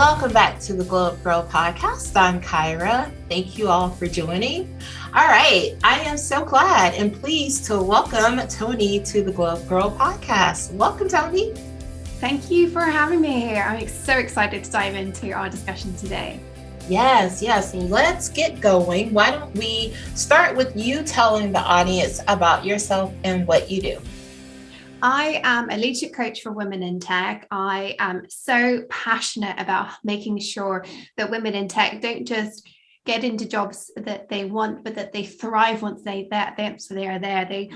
Welcome back to the Gyrl podcast. I'm Kyra. Thank you all for joining. All right, I am so glad and pleased to welcome Toni to the Gyrl podcast. Welcome, Toni. Thank you for having me here. I'm so excited to dive into our discussion today. Yes. Let's get going. Why don't we start with you telling the audience about yourself and what you do? I am a leadership coach for women in tech. I am so passionate about making sure that women in tech don't just get into jobs that they want, but that they thrive once they are there. They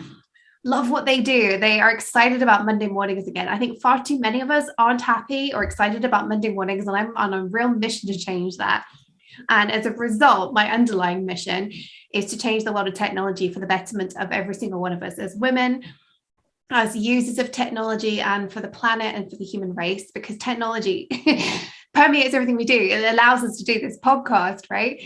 love what they do. They are excited about Monday mornings again. I think far too many of us aren't happy or excited about Monday mornings, and I'm on a real mission to change that. And as a result, my underlying mission is to change the world of technology for the betterment of every single one of us as women, as users of technology, and for the planet and for the human race, because technology permeates everything we do. It allows us to do this podcast, right?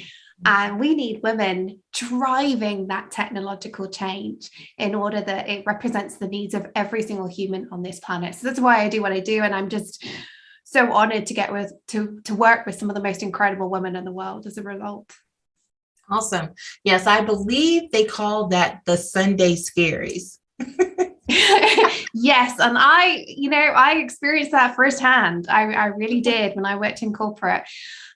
And we need women driving that technological change in order that it represents the needs of every single human on this planet. So that's why I do what I do. And I'm just so honored to get to work with some of the most incredible women in the world as a result. Awesome. Yes, I believe they call that the Sunday Scaries. Yes. And I experienced that firsthand. I really did. When I worked in corporate,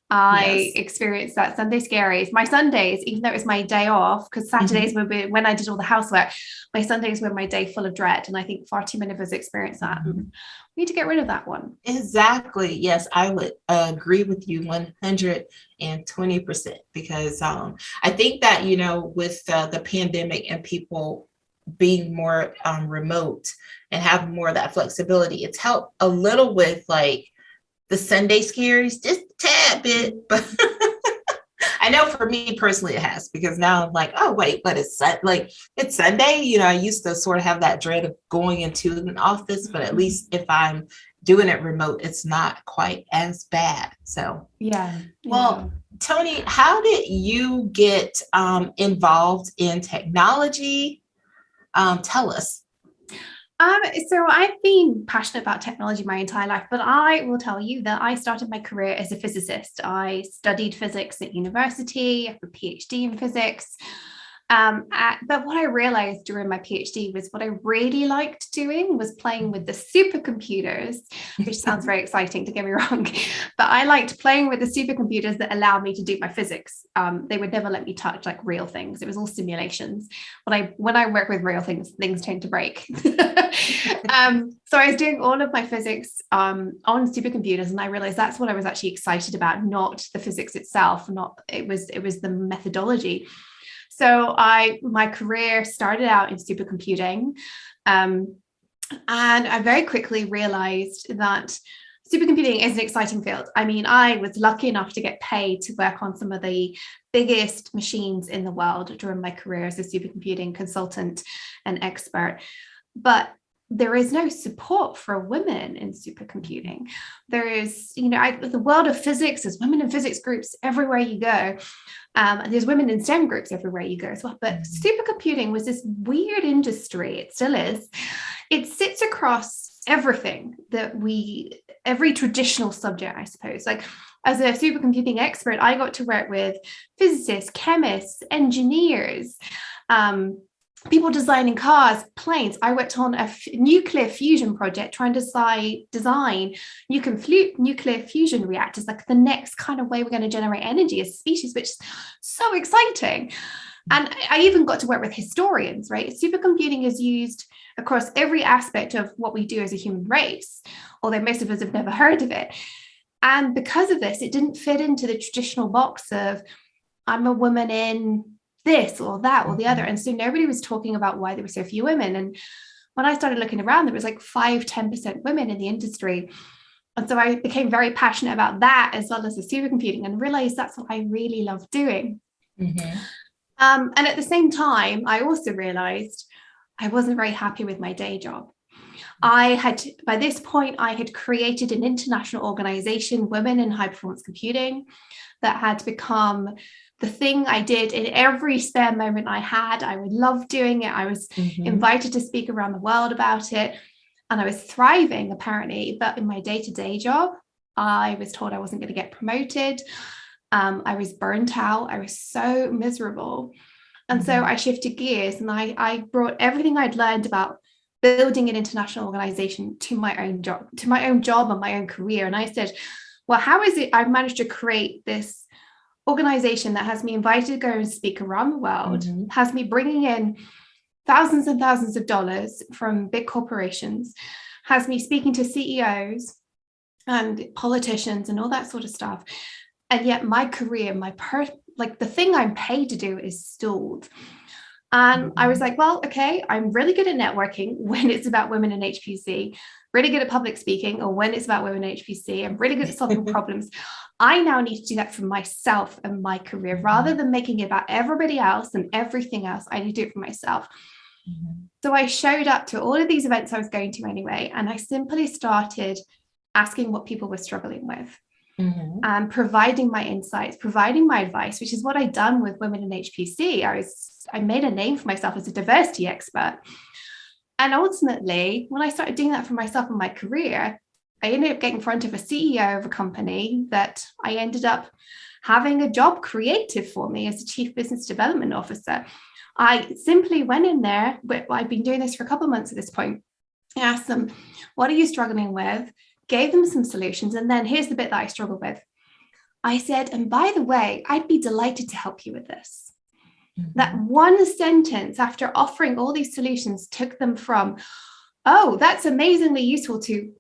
I experienced that Sunday Scaries. My Sundays, even though it was my day off, because Saturdays were when I did all the housework, my Sundays were my day full of dread. And I think far too many of us experience that. We need to get rid of that one. Exactly. Yes, I would agree with you 120%, because I think that, with the pandemic and people being more remote and have more of that flexibility, it's helped a little with like the Sunday Scaries, just a tad bit, but I know for me personally it has, because now I'm like, oh wait, but it's Sunday. I used to sort of have that dread of going into an office, but at least if I'm doing it remote, it's not quite as bad. So well, Toni, how did you get involved in technology? Tell us. So I've been passionate about technology my entire life, but I will tell you that I started my career as a physicist. I studied physics at university. I have a PhD in physics. But what I realized during my PhD was what I really liked doing was playing with the supercomputers, which sounds very exciting, don't get me wrong, but I liked playing with the supercomputers that allowed me to do my physics. They would never let me touch like real things. It was all simulations. When I work with real things tend to break. So I was doing all of my physics on supercomputers, and I realized that's what I was actually excited about, not the physics itself. It was the methodology. So my career started out in supercomputing, and I very quickly realized that supercomputing is an exciting field. I mean, I was lucky enough to get paid to work on some of the biggest machines in the world during my career as a supercomputing consultant and expert. But there is no support for women in supercomputing. There is, the world of physics, there's women in physics groups everywhere you go. There's women in STEM groups everywhere you go as well. But supercomputing was this weird industry. It still is. It sits across everything every traditional subject, I suppose. Like, as a supercomputing expert, I got to work with physicists, chemists, engineers, people designing cars, planes. I worked on a nuclear fusion project trying to design nuclear fusion reactors, like the next kind of way we're going to generate energy as a species, which is so exciting. And I even got to work with historians, right? Supercomputing is used across every aspect of what we do as a human race, although most of us have never heard of it. And because of this, it didn't fit into the traditional box of I'm a woman in this or that or the other. And so nobody was talking about why there were so few women. And when I started looking around, there was like 5-10% women in the industry. And so I became very passionate about that, as well as the supercomputing, and realized that's what I really love doing. And at the same time, I also realized I wasn't very happy with my day job. By this point, I had created an international organization, Women in High Performance Computing, that had become the thing I did in every spare moment I had. I would love doing it. I was invited to speak around the world about it, and I was thriving apparently. But in my day-to-day job, I was told I wasn't going to get promoted. I was burnt out. I was so miserable. And so I shifted gears, and I brought everything I'd learned about building an international organization to my own job, and my own career. And I said, well, how is it I've managed to create this organization that has me invited to go and speak around the world, has me bringing in thousands and thousands of dollars from big corporations, has me speaking to CEOs and politicians and all that sort of stuff. And yet my career, like the thing I'm paid to do is stalled. And I was like, well, okay, I'm really good at networking when it's about women in HPC, really good at public speaking, or when it's about women in HPC. I'm really good at solving problems. I now need to do that for myself and my career, rather than making it about everybody else and everything else. I need to do it for myself. So I showed up to all of these events I was going to anyway, and I simply started asking what people were struggling with. And providing my insights, providing my advice, which is what I'd done with women in HPC. I made a name for myself as a diversity expert. And ultimately, when I started doing that for myself in my career, I ended up getting in front of a CEO of a company that I ended up having a job created for me as a chief business development officer. I simply went in there, but I'd been doing this for a couple of months at this point. I asked them, what are you struggling with? Gave them some solutions. And then here's the bit that I struggle with. I said, and by the way, I'd be delighted to help you with this. That one sentence, after offering all these solutions, took them from, oh, that's amazingly useful, to,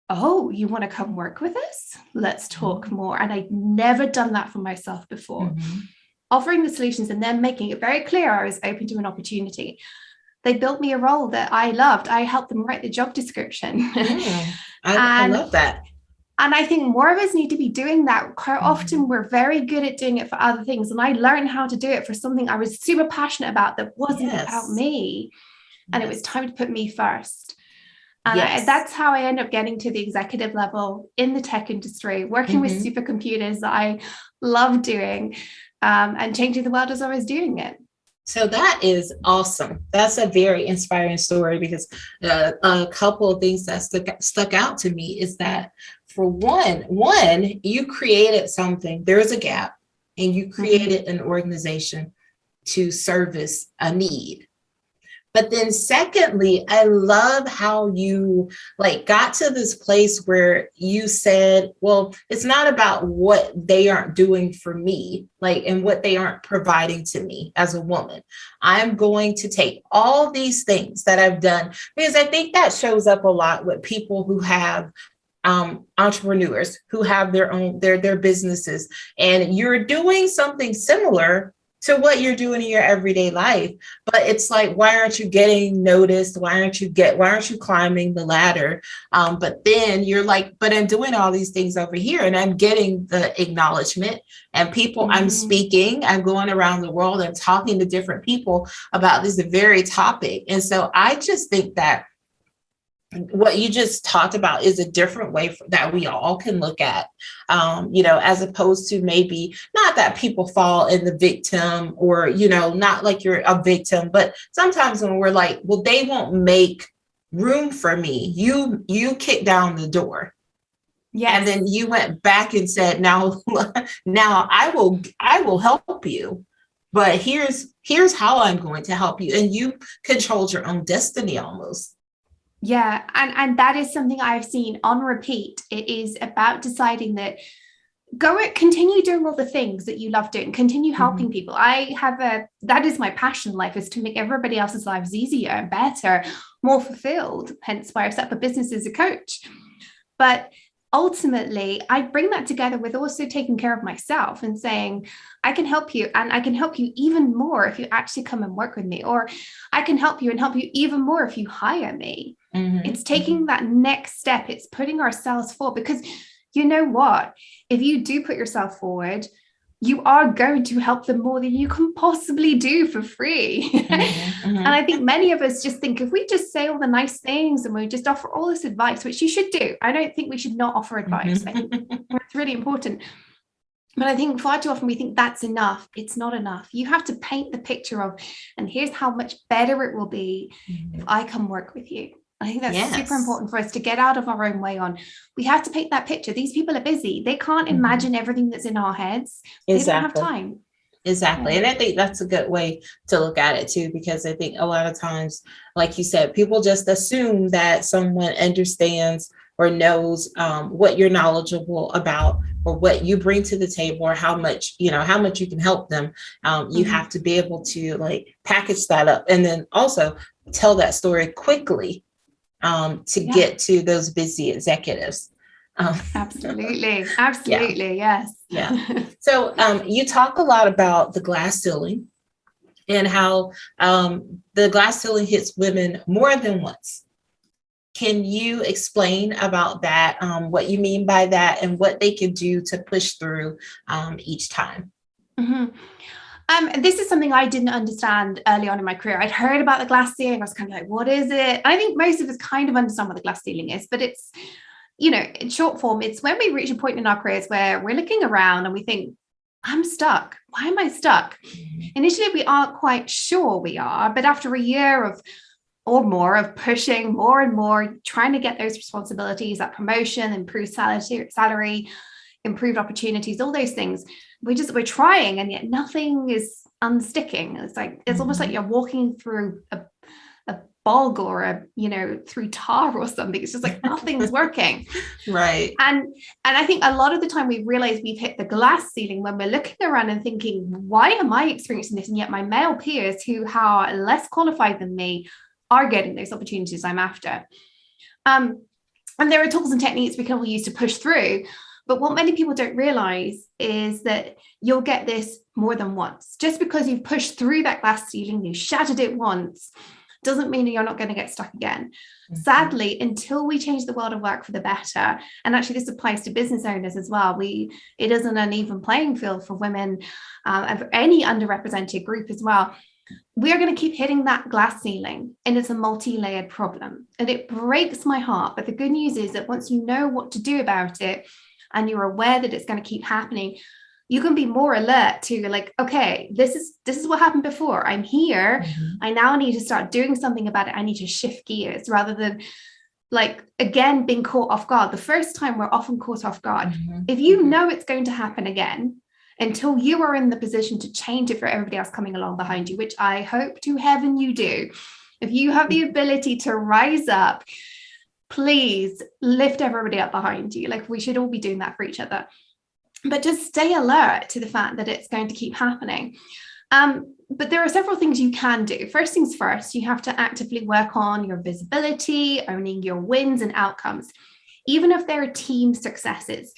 oh, you want to come work with us? Let's talk more. And I'd never done that for myself before. Offering the solutions and then making it very clear I was open to an opportunity. They built me a role that I loved. I helped them write the job description. I love that. And I think more of us need to be doing that. Quite often we're very good at doing it for other things. And I learned how to do it for something I was super passionate about that wasn't about me. And it was time to put me first. And that's how I end up getting to the executive level in the tech industry, working with supercomputers that I love doing, and changing the world as I was doing it. So that is awesome. That's a very inspiring story, because a couple of things that stuck out to me is that, for one, you created something, there's a gap, and you created an organization to service a need. But then secondly, I love how you got to this place where you said, well, it's not about what they aren't doing for me, and what they aren't providing to me as a woman. I'm going to take all these things that I've done, because I think that shows up a lot with people who have entrepreneurs who have their businesses, and you're doing something similar to what you're doing in your everyday life. But it's like, why aren't you getting noticed? Why aren't you climbing the ladder? But then you're like, but I'm doing all these things over here, and I'm getting the acknowledgement, and people, I'm speaking, I'm going around the world and talking to different people about this very topic. And so I just think that what you just talked about is a different way that we all can look at, as opposed to maybe not that people fall in the victim, or, not like you're a victim, but sometimes when we're like, well, they won't make room for me. You kicked down the door. Yeah. And then you went back and said, now I will help you. But here's how I'm going to help you. And you controlled your own destiny almost. Yeah. And that is something I've seen on repeat. It is about deciding that continue doing all the things that you love doing, continue helping people. That is my passion in life, is to make everybody else's lives easier and better, more fulfilled, hence why I've set up a business as a coach. But ultimately, I bring that together with also taking care of myself and saying, I can help you, and I can help you even more if you actually come and work with me, or I can help you even more if you hire me. It's taking that next step. It's putting ourselves forward, because you know what? If you do put yourself forward, you are going to help them more than you can possibly do for free. And I think many of us just think, if we just say all the nice things and we just offer all this advice, which you should do. I don't think we should not offer advice. I think it's really important. But I think far too often we think that's enough. It's not enough. You have to paint the picture of, and here's how much better it will be if I come work with you. I think that's super Yes. important for us to get out of our own way on. We have to paint that picture. These people are busy. They can't imagine everything that's in our heads. They don't have Exactly. time. Exactly. Yeah. And I think that's a good way to look at it too, because I think a lot of times, like you said, people just assume that someone understands or knows what you're knowledgeable about, or what you bring to the table, or how much, how much you can help them. You have to be able to like package that up, and then also tell that story quickly to get to those busy executives. Absolutely. Yeah. Absolutely. Yes. Yeah. So you talk a lot about the glass ceiling, and how the glass ceiling hits women more than once. Can you explain about that, what you mean by that, and what they can do to push through each time? This is something I didn't understand early on in my career. I'd heard about the glass ceiling. I was kind of like, what is it? I think most of us kind of understand what the glass ceiling is, but it's, in short form, it's when we reach a point in our careers where we're looking around and we think, I'm stuck. Why am I stuck? Initially, we aren't quite sure we are, but after a year or more of pushing more and more, trying to get those responsibilities, that promotion, improved salary, improved opportunities, all those things, we're trying, and yet nothing is unsticking. It's like, it's almost like you're walking through a bog, or through tar or something. It's just like nothing's working. Right. And I think a lot of the time we realize we've hit the glass ceiling when we're looking around and thinking, why am I experiencing this? And yet my male peers who are less qualified than me are getting those opportunities I'm after. And there are tools and techniques we can all use to push through. But what many people don't realize is that you'll get this more than once. Just because you've pushed through that glass ceiling, you shattered it once, doesn't mean you're not going to get stuck again. Sadly, until we change the world of work for the better, and actually this applies to business owners as well, it is an uneven playing field for women and for any underrepresented group as well. We are going to keep hitting that glass ceiling, and it's a multi-layered problem, and it breaks my heart. But the good news is that once you know what to do about it, and you're aware that it's going to keep happening, you can be more alert to like, okay, this is what happened before. I'm here. I now need to start doing something about it. I need to shift gears, rather than like, again, being caught off guard. The first time we're often caught off guard. If you know it's going to happen again, until you are in the position to change it for everybody else coming along behind you, which I hope to heaven you do. If you have the ability to rise up, please lift everybody up behind you. Like, we should all be doing that for each other. But just stay alert to the fact that it's going to keep happening. But there are several things you can do. First things first, you have to actively work on your visibility, owning your wins and outcomes, even if they're team successes.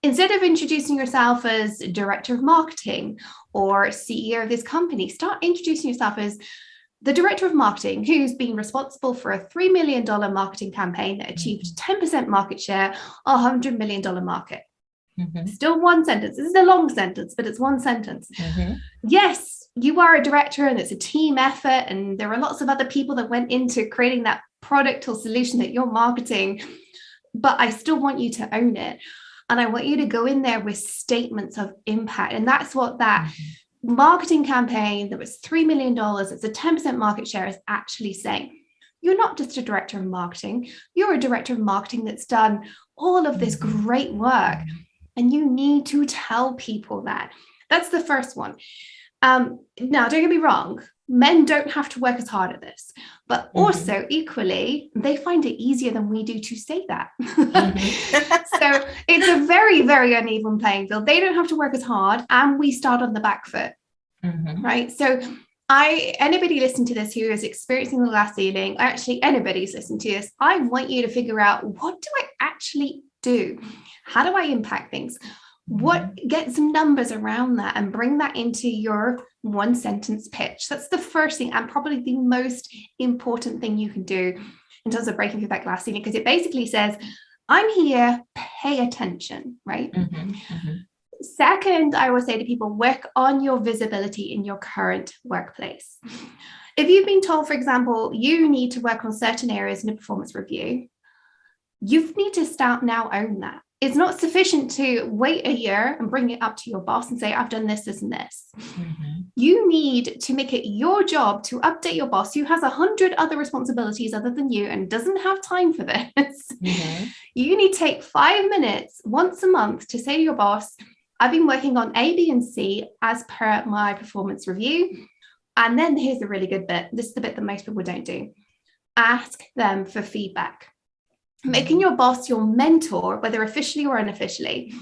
Instead of introducing yourself as director of marketing or CEO of this company, start introducing yourself as the director of marketing who's been responsible for a $3 million marketing campaign that achieved 10% market share, a $100 million market. Still one sentence. This is a long sentence, but it's one sentence. Yes, you are a director and it's a team effort, and there are lots of other people that went into creating that product or solution that you're marketing, but I still want you to own it. And I want you to go in there with statements of impact. And that's what that marketing campaign that was $3 million, it's a 10% market share, is actually saying. You're not just a director of marketing, you're a director of marketing that's done all of this great work. And you need to tell people that. That's the first one. Now, don't get me wrong, men don't have to work as hard at this, but also equally, they find it easier than we do to say that. So it's a very, very uneven playing field. They don't have to work as hard, and we start on the back foot, right? So anybody listening to this who is experiencing the glass ceiling, actually anybody's listening to this, I want you to figure out, what do I actually do? How do I impact things? Get some numbers around that and bring that into your one sentence pitch. That's the first thing, and probably the most important thing you can do in terms of breaking through that glass ceiling, because it basically says, I'm here, pay attention, right? Second, I will say to people, work on your visibility in your current workplace. If you've been told, for example, you need to work on certain areas in a performance review, you need to start now own that. It's not sufficient to wait a year and bring it up to your boss and say, I've done this, this, and this. Mm-hmm. You need to make it your job to update your boss, who has 100 other responsibilities other than you and doesn't have time for this. Mm-hmm. You need to take 5 minutes once a month to say to your boss, I've been working on A, B, and C as per my performance review. And then here's the really good bit. This is the bit that most people don't do. Ask them for feedback. Making your boss your mentor, whether officially or unofficially,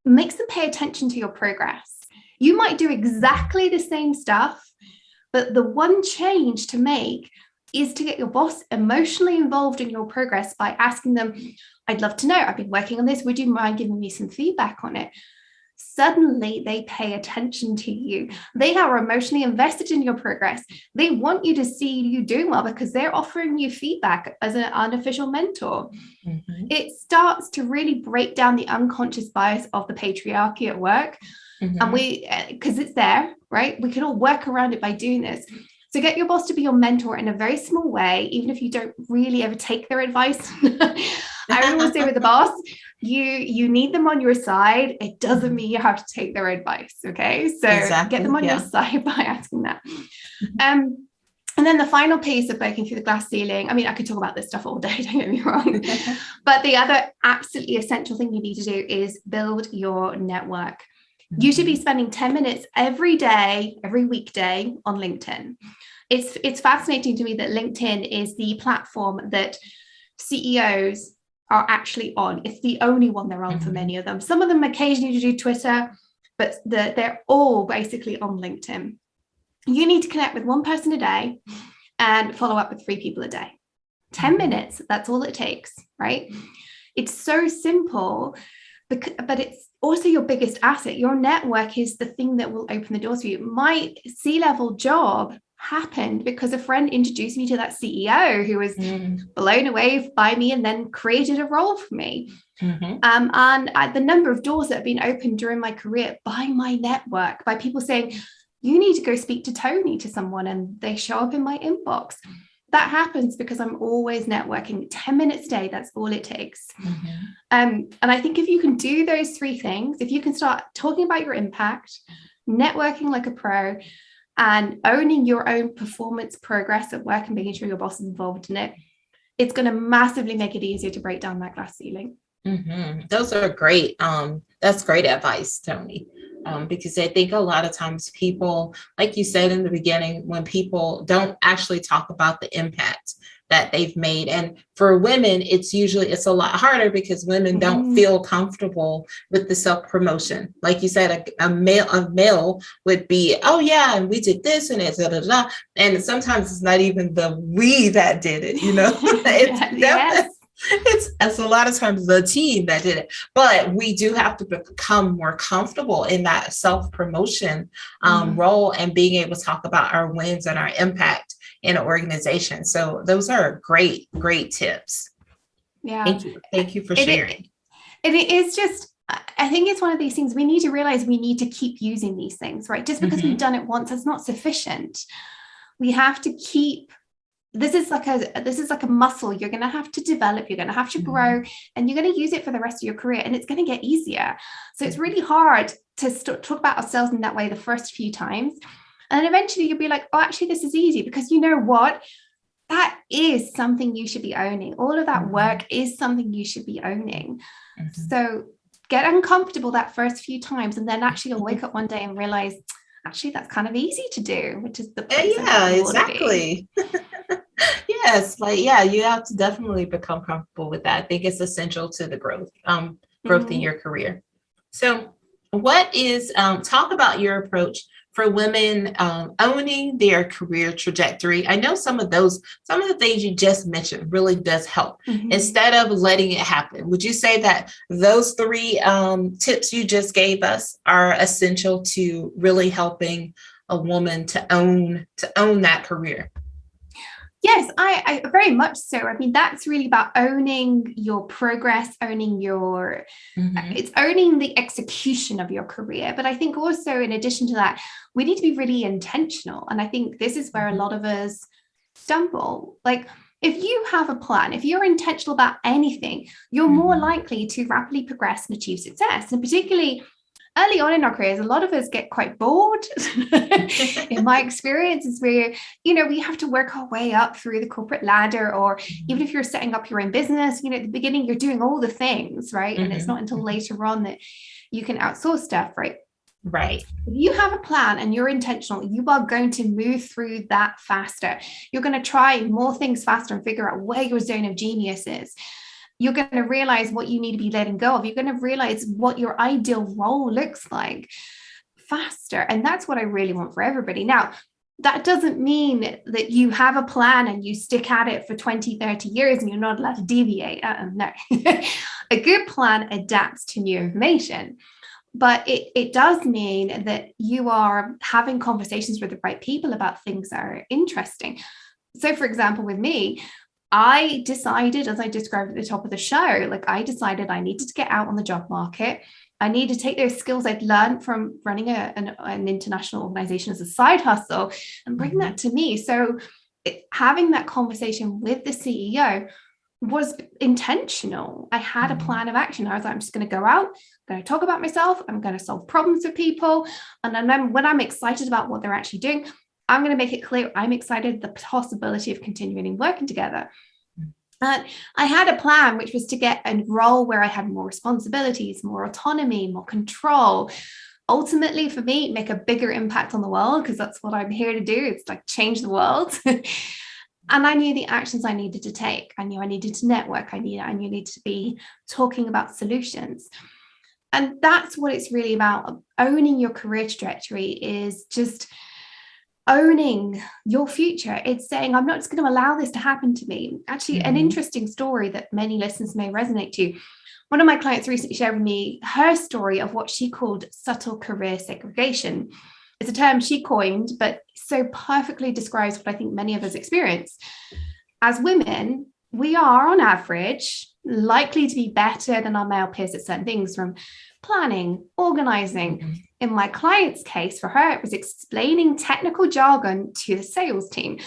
makes them pay attention to your progress. You might do exactly the same stuff, but the one change to make is to get your boss emotionally involved in your progress by asking them, I'd love to know, I've been working on this. Would you mind giving me some feedback on it? Suddenly they pay attention to you. They are emotionally invested in your progress. They want you to see you doing well because they're offering you feedback as an unofficial mentor. Mm-hmm. It starts to really break down the unconscious bias of the patriarchy at work. Mm-hmm. And because it's there, right? We can all work around it by doing this. So get your boss to be your mentor in a very small way, even if you don't really ever take their advice. I always say with the boss, you need them on your side. It doesn't mean you have to take their advice. Okay. So Exactly. get them on your side by asking that. And then the final piece of breaking through the glass ceiling. I mean, I could talk about this stuff all day, don't get me wrong. But the other absolutely essential thing you need to do is build your network. You should be spending 10 minutes every day, every weekday on LinkedIn. It's fascinating to me that LinkedIn is the platform that CEOs are actually on. It's the only one they're on for many of them. Some of them occasionally do Twitter, but they're all basically on LinkedIn. You need to connect with one person a day and follow up with 3 people a day. 10 minutes, that's all it takes, right? It's so simple, but it's also your biggest asset. Your network is the thing that will open the doors for you. My C-level job happened because a friend introduced me to that CEO who was blown away by me and then created a role for me. And the number of doors that have been opened during my career by my network, by people saying, you need to go speak to Toni, to someone, and they show up in my inbox. That happens because I'm always networking. 10 minutes a day, that's all it takes. And I think if you can do those 3 things, if you can start talking about your impact, networking like a pro, and owning your own performance progress at work and making sure your boss is involved in it, it's going to massively make it easier to break down that glass ceiling. Those are great. That's great advice, Toni. Because I think a lot of times people, like you said in the beginning, when people don't actually talk about the impact that they've made. And for women, it's a lot harder because women don't feel comfortable with the self-promotion. Like you said, a male would be, oh yeah, and we did this and it, da, da, da. And sometimes it's not even the we that did it, it's a lot of times the team that did it, but we do have to become more comfortable in that self-promotion role and being able to talk about our wins and our impact in an organization. So those are great tips. Yeah. Thank you for sharing. And it is just, I think it's one of these things we need to realize we need to keep using these things, right? Just because we've done it once, it's not sufficient. We have to keep, this is like a muscle you're going to have to develop, you're going to have to grow, and you're going to use it for the rest of your career, and it's going to get easier. So it's really hard to talk about ourselves in that way the first few times. And then eventually you'll be like, oh, actually, this is easy, because you know what? That is something you should be owning. All of that work is something you should be owning. So get uncomfortable that first few times, and then actually you'll wake up one day and realize, actually, that's kind of easy to do, which is the place. Yeah, exactly. Yes, you have to definitely become comfortable with that. I think it's essential to the growth in your career. So what is, talk about your approach for women owning their career trajectory. I know some of the things you just mentioned really does help instead of letting it happen. Would you say that those 3 tips you just gave us are essential to really helping a woman to own that career? Yes, I very much so. I mean, that's really about owning your progress, owning your, it's owning the execution of your career. But I think also, in addition to that, we need to be really intentional. And I think this is where a lot of us stumble. Like, If you have a plan, if you're intentional about anything, you're more likely to rapidly progress and achieve success. And particularly early on in our careers, a lot of us get quite bored. In my experience, is where, we have to work our way up through the corporate ladder, or even if you're setting up your own business, at the beginning, you're doing all the things, right? And it's not until later on that you can outsource stuff, right? Right. If you have a plan and you're intentional, you are going to move through that faster. You're going to try more things faster and figure out where your zone of genius is. You're going to realize what you need to be letting go of. You're going to realize what your ideal role looks like faster. And that's what I really want for everybody. Now, that doesn't mean that you have a plan and you stick at it for 20, 30 years and you're not allowed to deviate. No. A good plan adapts to new information. But it does mean that you are having conversations with the right people about things that are interesting. So, for example, with me, I decided, as I described at the top of the show, I decided I needed to get out on the job market. I need to take those skills I'd learned from running an international organization as a side hustle and bring that to me. So having that conversation with the CEO was intentional. I had a plan of action. I was like, I'm just going to go out, I'm going to talk about myself, I'm going to solve problems with people. And then when I'm excited about what they're actually doing, I'm going to make it clear I'm excited the possibility of continuing working together. And I had a plan, which was to get a role where I had more responsibilities, more autonomy, more control. Ultimately, for me, make a bigger impact on the world, because that's what I'm here to do. It's change the world. And I knew the actions I needed to take. I knew I needed to network. I needed to be talking about solutions. And that's what it's really about. Owning your career trajectory is just owning your future. It's saying, I'm not just going to allow this to happen to me. Actually, an interesting story that many listeners may resonate to. One of my clients recently shared with me her story of what she called subtle career segregation. It's a term she coined, but so perfectly describes what I think many of us experience. As women, we are on average likely to be better than our male peers at certain things, from planning, organizing. In my client's case, for her, it was explaining technical jargon to the sales team.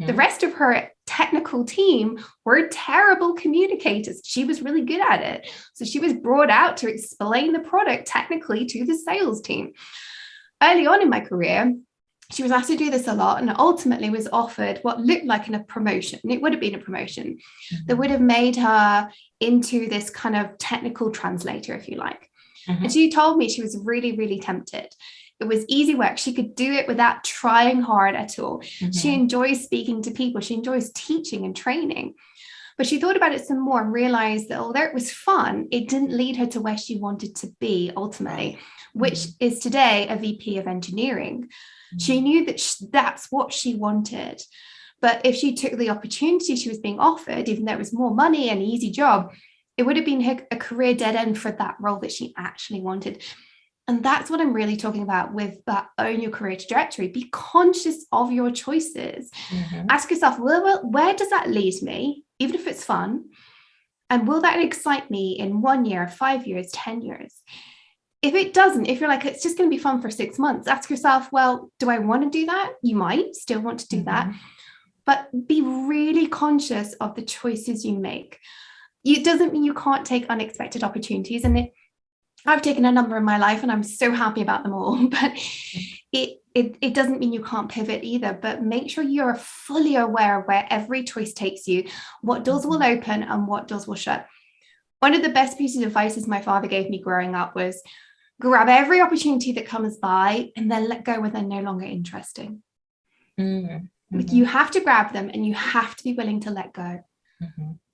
The rest of her technical team were terrible communicators. She was really good at it. So she was brought out to explain the product technically to the sales team. Early on in my career, she was asked to do this a lot and ultimately was offered what looked like a promotion. It would have been a promotion that would have made her into this kind of technical translator, if you like. And she told me she was really, really tempted. It was easy work. She could do it without trying hard at all. She enjoys speaking to people. She enjoys teaching and training. But she thought about it some more and realized that although it was fun, it didn't lead her to where she wanted to be ultimately, which is today a VP of engineering. She knew that that's what she wanted. But if she took the opportunity she was being offered, even though it was more money and an easy job, it would have been a career dead end for that role that she actually wanted. And that's what I'm really talking about with that own your career trajectory. Be conscious of your choices. Ask yourself, where does that lead me, even if it's fun? And will that excite me in 1 year, 5 years, 10 years? If it doesn't, if you're like, it's just going to be fun for 6 months, ask yourself, well, do I want to do that? You might still want to do that, but be really conscious of the choices you make. It doesn't mean you can't take unexpected opportunities. And I've taken a number in my life and I'm so happy about them all, but it doesn't mean you can't pivot either, but make sure you're fully aware of where every choice takes you, what doors will open and what doors will shut. One of the best pieces of advice my father gave me growing up was grab every opportunity that comes by and then let go when they're no longer interesting. Like you have to grab them and you have to be willing to let go.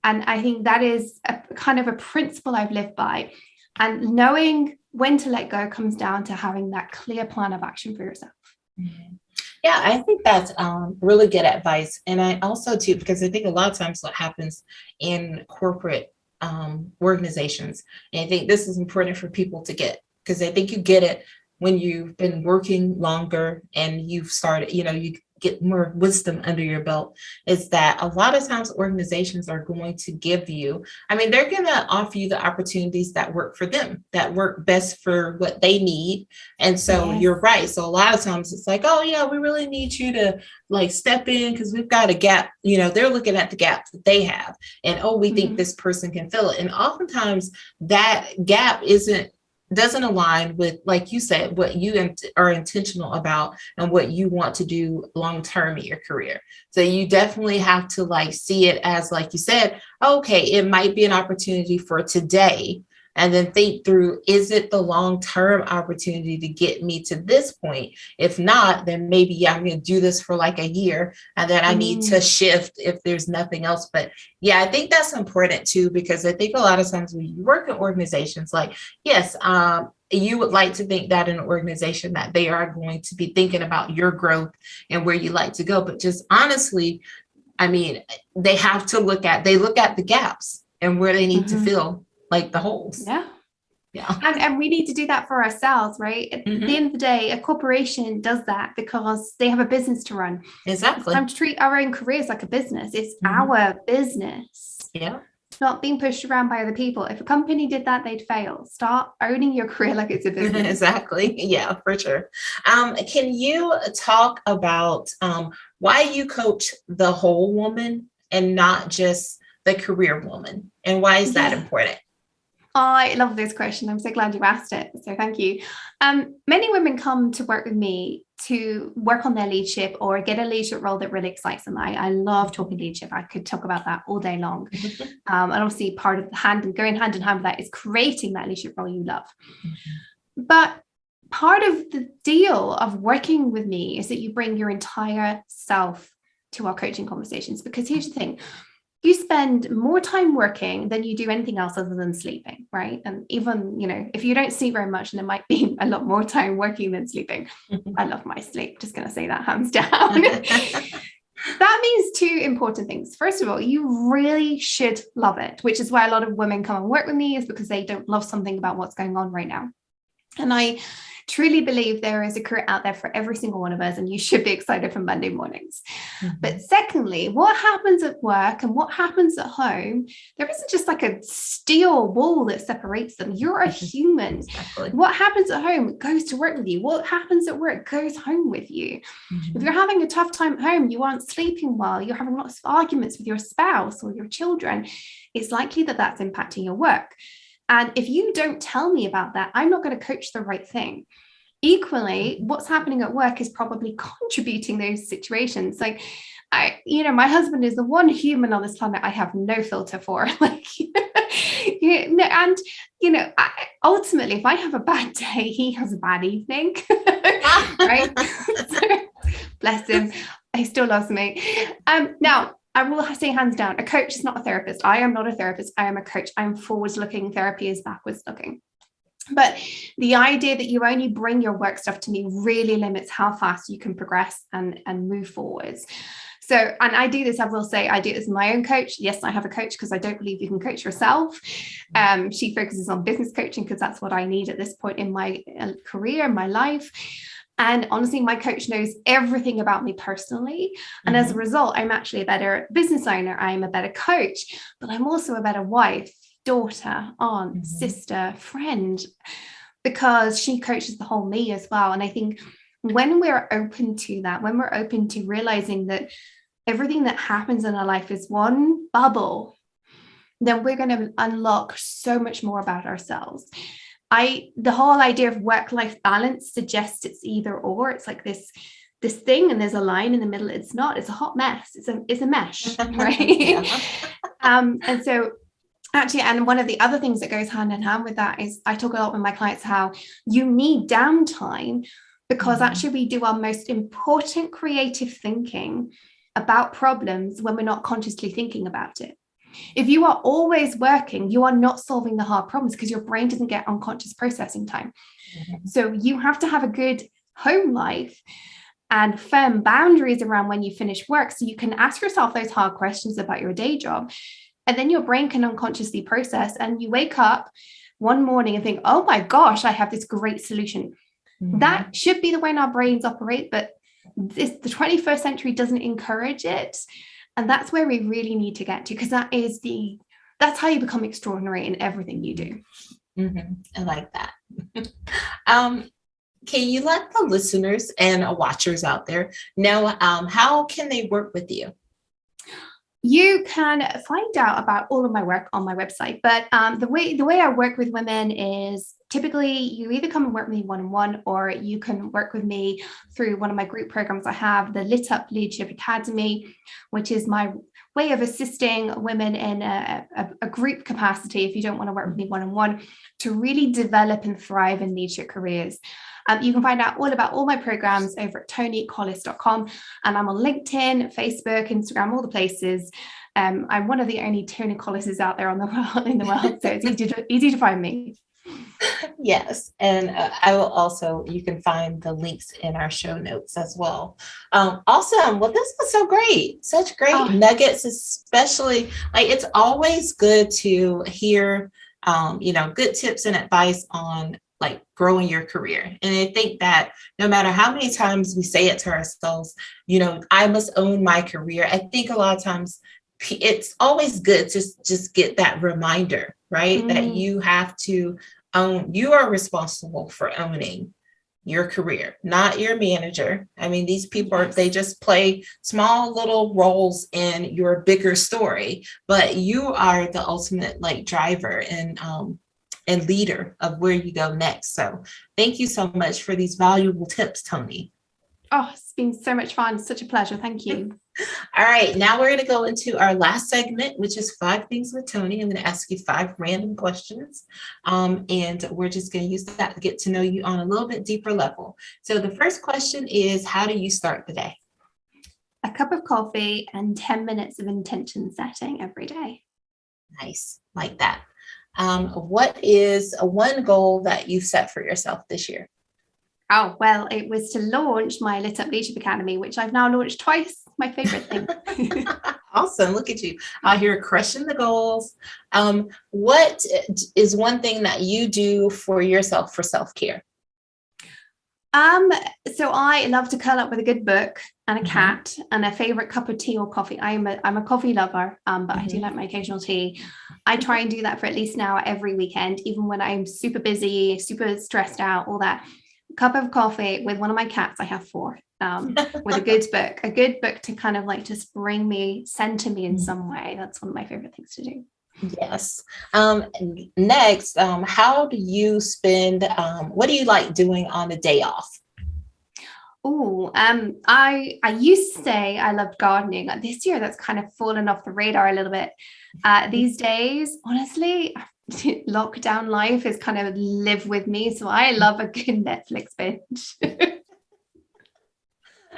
And I think that is a kind of a principle I've lived by. And knowing when to let go comes down to having that clear plan of action for yourself. Yeah, I think that's really good advice. And I also too, because I think a lot of times what happens in corporate organizations, and I think this is important for people to get, because I think you get it when you've been working longer and you've started, get more wisdom under your belt, is that a lot of times organizations are going to give you, I mean, they're going to offer you the opportunities that work for them, that work best for what they need. And so Yes. you're right. So a lot of times it's like, oh yeah, we really need you to like step in because we've got a gap. You know, they're looking at the gap that they have, and oh, we think this person can fill it. And oftentimes that gap doesn't align with, like you said, what you are intentional about and what you want to do long term in your career. So you definitely have to like see it as, like you said, okay, it might be an opportunity for today, and then think through, is it the long-term opportunity to get me to this point? If not, then maybe, yeah, I'm going to do this for like a year, and then I need to shift if there's nothing else. But yeah, I think that's important too, because I think a lot of times when you work in organizations, like, yes, you would like to think that in an organization that they are going to be thinking about your growth and where you like to go. But just honestly, I mean, they look at the gaps and where they need to fill like the holes. Yeah. Yeah. And we need to do that for ourselves, right? At the end of the day, a corporation does that because they have a business to run. Exactly. It's time to treat our own careers like a business. It's our business. Yeah. Not being pushed around by other people. If a company did that, they'd fail. Start owning your career like it's a business. Exactly. Yeah, for sure. Can you talk about why you coach the whole woman and not just the career woman? And why is that important? I love this question. I'm so glad you asked it. So thank you. Many women come to work with me to work on their leadership or get a leadership role that really excites them. I love talking leadership. I could talk about that all day long. And obviously part of going hand in hand with that is creating that leadership role you love. But part of the deal of working with me is that you bring your entire self to our coaching conversations. Because here's the thing. You spend more time working than you do anything else other than sleeping, right? And even, if you don't sleep very much, then there might be a lot more time working than sleeping. I love my sleep. Just going to say that hands down. That means two important things. First of all, you really should love it, which is why a lot of women come and work with me, is because they don't love something about what's going on right now. And I truly believe there is a career out there for every single one of us, and you should be excited for Monday mornings. But secondly, what happens at work and what happens at home, there isn't just like a steel wall that separates them. You're a human. Exactly. What happens at home goes to work with you. What happens at work goes home with you. If you're having a tough time at home, you aren't sleeping well, you're having lots of arguments with your spouse or your children, it's likely that that's impacting your work. And if you don't tell me about that, I'm not going to coach the right thing. Equally, what's happening at work is probably contributing those situations. Like, my husband is the one human on this planet I have no filter for. Ultimately, if I have a bad day, he has a bad evening, right? So, bless him. He still loves me. Now, I will say hands down, a coach is not a therapist. I am not a therapist. I am a coach. I am forwards looking. Therapy is backwards looking. But the idea that you only bring your work stuff to me really limits how fast you can progress and move forwards. So, and I do this, I will say, I do it as my own coach. Yes, I have a coach because I don't believe you can coach yourself. She focuses on business coaching because that's what I need at this point in my career, my life. And honestly, my coach knows everything about me personally. And as a result, I'm actually a better business owner. I'm a better coach, but I'm also a better wife, daughter, aunt, sister, friend, because she coaches the whole me as well. And I think when we're open to that, when we're open to realizing that everything that happens in our life is one bubble, then we're going to unlock so much more about ourselves. The whole idea of work-life balance suggests it's either or. It's like this thing, and there's a line in the middle. It's not. It's a hot mess. It's a mesh, right? And so actually, and one of the other things that goes hand in hand with that is I talk a lot with my clients how you need downtime, because actually we do our most important creative thinking about problems when we're not consciously thinking about it. If you are always working, you are not solving the hard problems because your brain doesn't get unconscious processing time. So you have to have a good home life and firm boundaries around when you finish work, so you can ask yourself those hard questions about your day job. And then your brain can unconsciously process, and you wake up one morning and think, oh my gosh, I have this great solution. That should be the way our brains operate, but the 21st century doesn't encourage it. And that's where we really need to get to, because that's how you become extraordinary in everything you do. I like that. Can you let the listeners and watchers out there know how can they work with you? You can find out about all of my work on my website, but the way I work with women is typically you either come and work with me one-on-one, or you can work with me through one of my group programs I have, the Lit Up Leadership Academy, which is my way of assisting women in a group capacity, if you don't want to work with me one-on-one, to really develop and thrive in leadership careers. You can find out all about all my programs over at tonicollis.com, and I'm on LinkedIn, Facebook, Instagram, all the places. I'm one of the only Toni Collises out there in the world, so it's easy to find me. Yes, and you can find the links in our show notes as well. Awesome. Well, this was so great. Such great nuggets, especially like it's always good to hear, good tips and advice on like growing your career. And I think that no matter how many times we say it to ourselves, I must own my career. I think a lot of times it's always good to just get that reminder, right? That you have to you are responsible for owning your career, not your manager. I mean, these people they just play small little roles in your bigger story, but you are the ultimate like driver and leader of where you go next. So thank you so much for these valuable tips, Toni. Oh, it's been so much fun. Such a pleasure. Thank you. All right, now we're going to go into our last segment, which is 5 Things with Toni. I'm going to ask you 5 random questions, and we're just going to use that to get to know you on a little bit deeper level. So the first question is, how do you start the day? A cup of coffee and 10 minutes of intention setting every day. Nice, like that. What is one goal that you set for yourself this year? Oh, well, it was to launch my Lit Up Leadership Academy, which I've now launched twice. My favorite thing. Awesome. Look at you out here crushing the goals. What is one thing that you do for yourself for self-care? So I love to curl up with a good book and a cat and a favorite cup of tea or coffee. I'm a coffee lover, but I do like my occasional tea. I try and do that for at least an hour every weekend, even when I'm super busy, super stressed out, all that. Cup of coffee with one of my cats. I have 4, with a good book to kind of like just center me in some way. That's one of my favorite things to do. Yes. Next, how do you spend, what do you like doing on a day off? Oh, I used to say I loved gardening. This year, that's kind of fallen off the radar a little bit. These days, honestly, lockdown life is kind of live with me. So I love a good Netflix binge.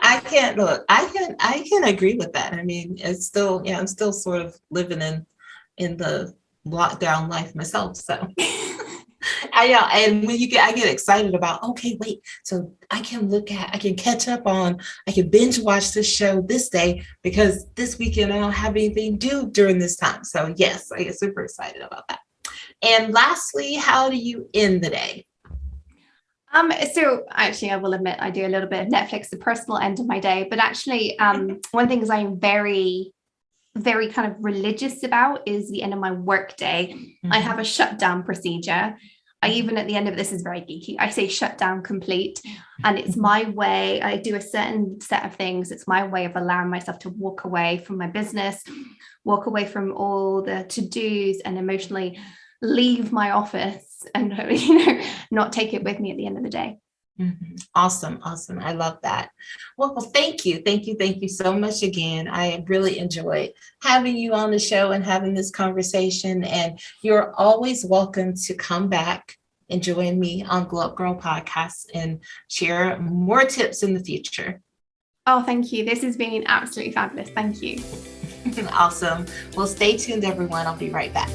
I can agree with that. I mean, it's still, I'm still sort of living in the lockdown life myself. So and when I get excited about, okay, wait, so I can catch up on, I can binge watch this show this day because this weekend I don't have anything to do during this time. So yes, I get super excited about that. And lastly, how do you end the day? So actually, I will admit I do a little bit of Netflix, the personal end of my day. But actually, one thing is I'm very, very kind of religious about is the end of my work day. I have a shutdown procedure. I even at the end of this is very geeky. I say shutdown complete, and it's my way. I do a certain set of things. It's my way of allowing myself to walk away from my business, walk away from all the to-dos, and emotionally leave my office and not take it with me at the end of the day. Awesome. I love that. Well, thank you so much again. I really enjoyed having you on the show and having this conversation, and you're always welcome to come back and join me on Glow Up Girl podcast and share more tips in the future. Oh, thank you. This has been absolutely fabulous. Thank you. Awesome. Well, stay tuned, everyone. I'll be right back.